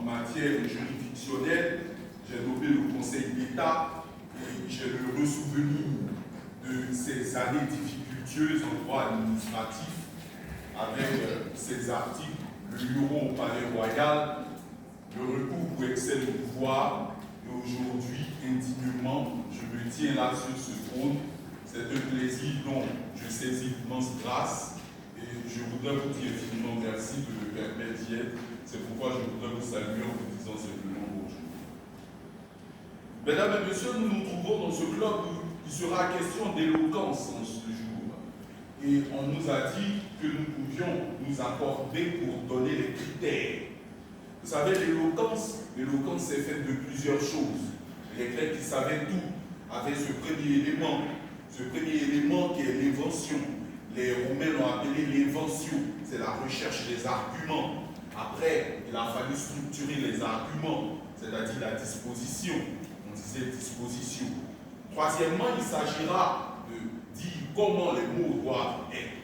matière juridictionnelle. J'ai nommé le Conseil d'État et j'ai le heureux souvenir de ces années difficultueuses en droit administratif avec ces articles, le bureau au palais royal, le recours pour excès de pouvoir, et aujourd'hui, indignement, je me tiens là sur ce trône. C'est un plaisir dont je saisis l'immense grâce et je voudrais vous dire infiniment merci de me permettre d'y être. C'est pourquoi je voudrais vous saluer en vous disant simplement bonjour. Mesdames et messieurs, nous nous trouvons dans ce club où il sera question d'éloquence en ce jour. Et on nous a dit que nous pouvions nous accorder pour donner les critères. Vous savez, l'éloquence est faite de plusieurs choses. Les Grecs qui savaient tout avaient ce premier élément qui est l'invention. Les Romains l'ont appelé l'invention, c'est la recherche des arguments. Après, il a fallu structurer les arguments, c'est-à-dire la disposition. On disait disposition. Troisièmement, il s'agira de dire comment les mots doivent être.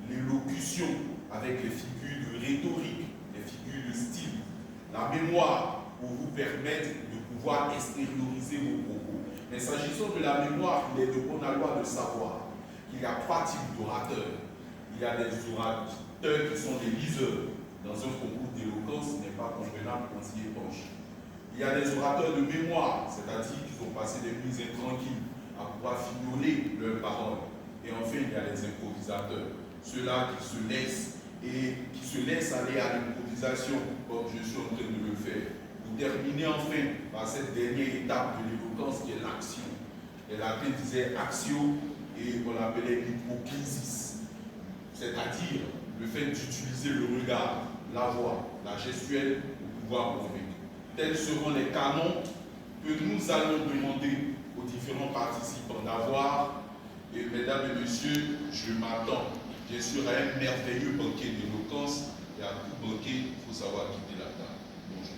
L'élocution avec les figures de rhétorique, les figures de style. La mémoire pour vous permettre de pouvoir extérioriser vos propos. Mais s'agissant de la mémoire, il est de bon aloi de savoir qu'il y a trois types d'orateurs. Il y a des orateurs qui sont des liseurs. Dans un concours d'éloquence, ce n'est pas convenable qu'on s'y épanche. Il y a des orateurs de mémoire, c'est-à-dire qui ont passé des nuits intranquilles à pouvoir fignoler leurs paroles. Et enfin, il y a les improvisateurs, ceux-là qui se laissent aller à l'improvisation, comme je suis en train de le faire. Pour terminer enfin par cette dernière étape de l'éloquence qui est l'action. Les latins disaient actio et on l'appelait l'hypocrisis, c'est-à-dire le fait d'utiliser le regard, la voix, la gestuelle pour pouvoir convaincre. Tels seront les canons que nous allons demander aux différents participants d'avoir. Et mesdames et messieurs, je m'attends bien sûr à un merveilleux banquet d'éloquence, et à tout banquet, il faut savoir quitter la table. Bonjour.